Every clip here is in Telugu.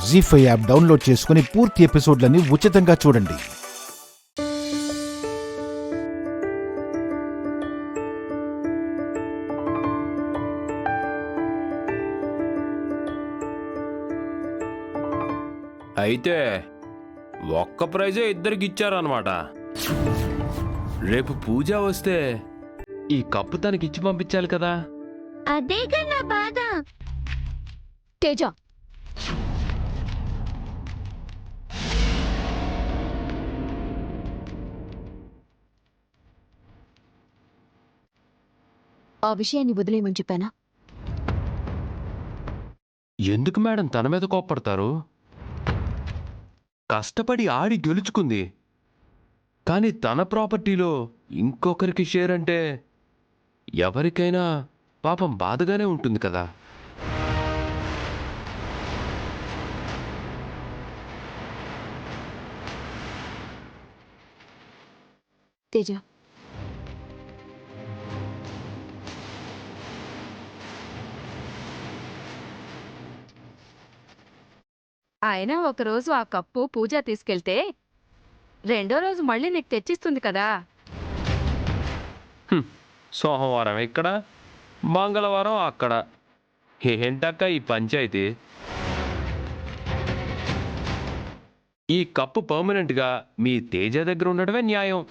జీ5 యాప్ డౌన్లోడ్ చేసుకుని పూర్తి ఎపిసోడ్లని ఉచితంగా చూడండి. అయితే ఒక్క ప్రైజే ఇద్దరికి ఇచ్చారన్నమాట. రేపు పూజ వస్తే ఈ కప్పు తనకి ఇచ్చి పంపించాలి కదా. అదేగా నా బాధ. తేజ, ఆ విషయాన్ని వదిలేయమని చెప్పానా? ఎందుకు మేడం తన మీద కోప్పడతారు? కష్టపడి ఆడి గెలుచుకుంది, కానీ తన ప్రాపర్టీలో ఇంకొకరికి షేర్ అంటే ఎవరికైనా పాపం బాధగానే ఉంటుంది కదా. తేజ, ఆయన ఒకరోజు ఆ కప్పు పూజ తీసుకెళ్తే రెండో రోజు మళ్ళీ నీకు తెచ్చిస్తుంది కదా. సోమవారం ఇక్కడ, మంగళవారం అక్కడ. ఏంటక్క ఈ పంచాయతీ? ఈ కప్పు పర్మనెంట్గా మీ తేజ దగ్గర ఉండడమే న్యాయం.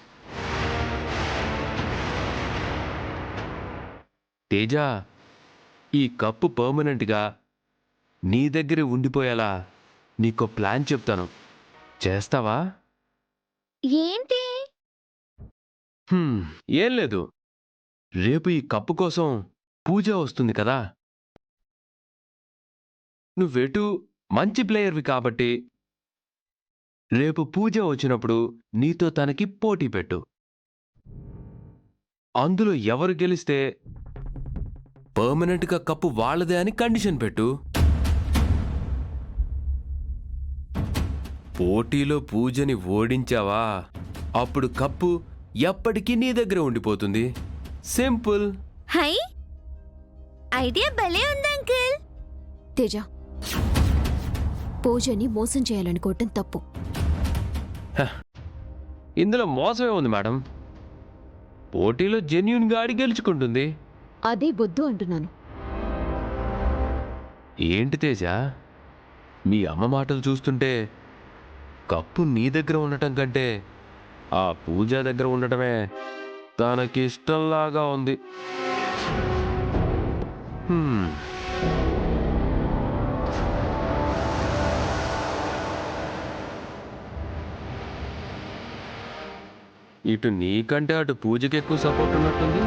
తేజ, ఈ కప్పు పర్మనెంట్గా నీ దగ్గరే ఉండిపోయేలా నీకో ప్లాన్ చెప్తాను, చేస్తావా? ఏంటి? ఏం లేదు, రేపు ఈ కప్పు కోసం పూజ వస్తుంది కదా. నువ్వెటు మంచి ప్లేయర్వి కాబట్టి రేపు పూజ వచ్చినప్పుడు నీతో తనకి పోటీ పెట్టు. అందులో ఎవరు గెలిస్తే పర్మనెంట్గా కప్పు వాళ్ళదే అని కండిషన్ పెట్టు. పోటీలో పూజని ఓడించావా, అప్పుడు కప్పు ఎప్పటికీ నీ దగ్గర ఉండిపోతుంది. సింపుల్. హై, ఐడియా భలే ఉంది అంకుల్. తేజ, పూజని మోసం చేయాలనుకోవటం తప్పు. ఇందులో మోసమే ఉంది మేడం. పోటీలో జెన్యూన్గా ఆడి గెలుచుకుంటుంది. అదే బొద్దు అంటున్నాను. ఏంటి తేజ, మీ అమ్మ మాటలు చూస్తుంటే కప్పు నీ దగ్గర ఉండటం కంటే ఆ పూజ దగ్గర ఉండటమే తనకిష్టంలాగా ఉంది. ఇటు నీకంటే అటు పూజకి ఎక్కువ సపోర్ట్ ఉన్నట్టుంది.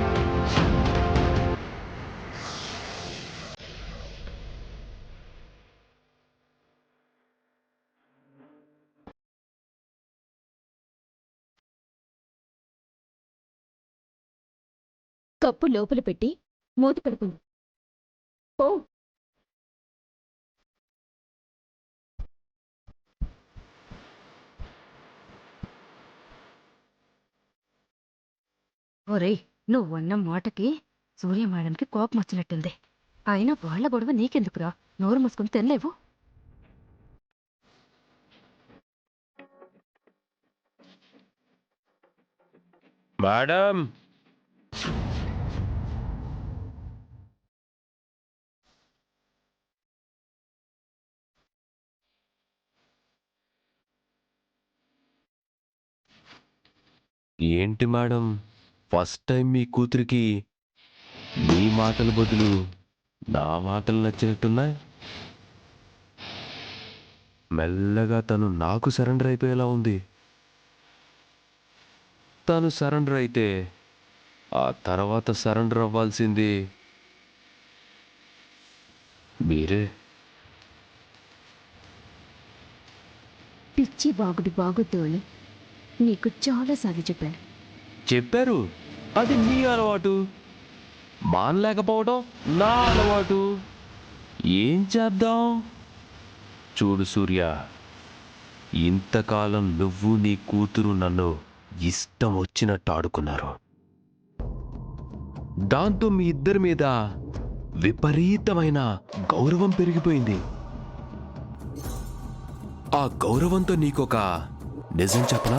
కప్పు లోపల పెట్టి మూత పెడుతుంది. ఓ, ఒరేయ్, నువ్వన్న మాటకి సూర్య మేడంకి కోపం వచ్చినట్టుంది. అయినా వాళ్ళ గొడవ నీకెందుకురా? నోరు మూసుకుని తినలేవు. మేడం, ఏంటి మేడం, ఫస్ట్ టైం మీ కూతురికి మీ మాటల బదులు నా మాటలు నచ్చినట్టున్నాయి. మెల్లగా తను నాకు సరెండర్ అయిపోయేలా ఉంది. తను సరెండర్ అయితే ఆ తర్వాత సరెండర్ అవ్వాల్సింది మీరే. పిచ్చి బాగుడు బాగుద్దోని నీకు చాలాసార్లు చెప్పాను. చెప్పారు, అది నీ అలవాటు. మానలేకపోవడం నా అలవాటు. ఏం చేద్దాం? చూడు సూర్య, ఇంతకాలం నువ్వు నీ కూతురు నన్ను ఇష్టం వచ్చినట్టు ఆడుకున్నారు. దాంతో మీ ఇద్దరి మీద విపరీతమైన గౌరవం పెరిగిపోయింది. ఆ గౌరవంతో నీకొక నిజం చెప్పనా?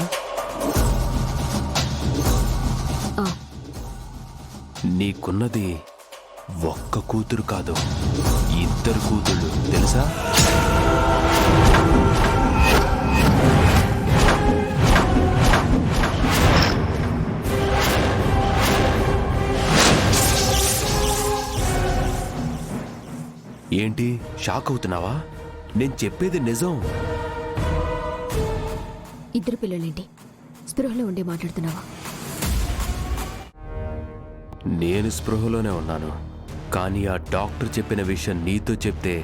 ఆ. నీకున్నది ఒక్క కూతురు కాదు, 2 కూతుళ్ళు తెలుసా? ఏంటి షాక్ అవుతున్నావా? నేను చెప్పేది నిజం. 2 పిల్లలేంటి? స్పృహలో ఉండి మాట్లాడుతున్నావా? నేను స్పృహలోనే ఉన్నాను, కానీ ఆ డాక్టర్ చెప్పిన విషయం నీతో చెప్తే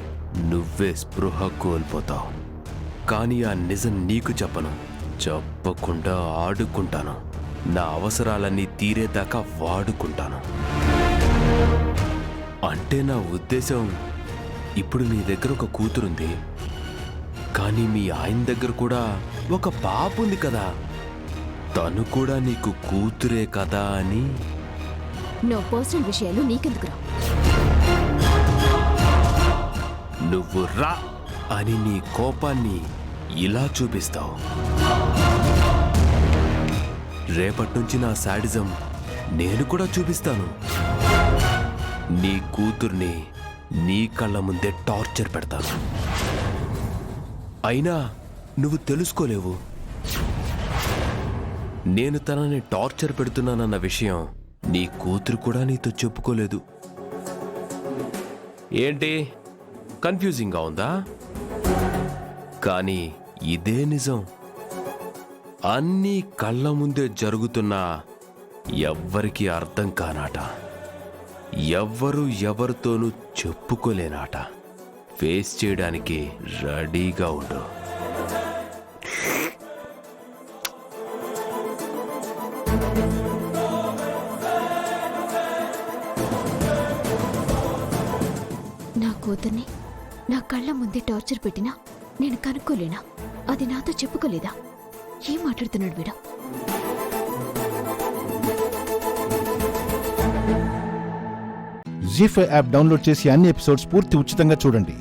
నువ్వే స్పృహ కోల్పోతావు. కానీ ఆ నిజం నీకు చెప్పను, చెప్పకుండా ఆడుకుంటాను. నా అవసరాలన్నీ తీరేదాకా వాడుకుంటాను. అంటే నా ఉద్దేశం, ఇప్పుడు నీ దగ్గర ఒక కూతురుంది, కానీ మీ ఆయన దగ్గర కూడా ఒక పాప ఉంది కదా, తను కూడా నీకు కూతురే కదా అని. నా పర్సనల్ విషయాలు నీకెందుకురా? నువ్వు రా అని నీ కోపాన్ని ఇలా చూపిస్తావు. రేపట్నుంచి నా శాడిజం నేను కూడా చూపిస్తాను. నీ కూతుర్ని నీ కళ్ళ ముందే టార్చర్ పెడతాను. అయినా నువ్వు తెలుసుకోలేవు, నేను తనని టార్చర్ పెడుతున్నానన్న విషయం నీ కూతురు కూడా నీతో చెప్పుకోలేదు. ఏంటి కన్ఫ్యూజింగ్గా ఉందా? కానీ ఇదే నిజం. అన్నీ కళ్ళ ముందే జరుగుతున్నా ఎవ్వరికీ అర్థం కానాట, ఎవ్వరూ ఎవరితోనూ చెప్పుకోలేనాట. ఫేస్ చేయడానికి రెడీగా ఉండు. నా కూతుర్ని నా కళ్ళ ముందే టార్చర్ పెట్టినా నేను కనుక్కోలేనా? అది నాతో చెప్పుకోలేదా? ఏం మాట్లాడుతున్నాడు వీడు? జీ5 యాప్ డౌన్లోడ్ చేసి అన్ని ఎపిసోడ్స్ పూర్తి ఉచితంగా చూడండి.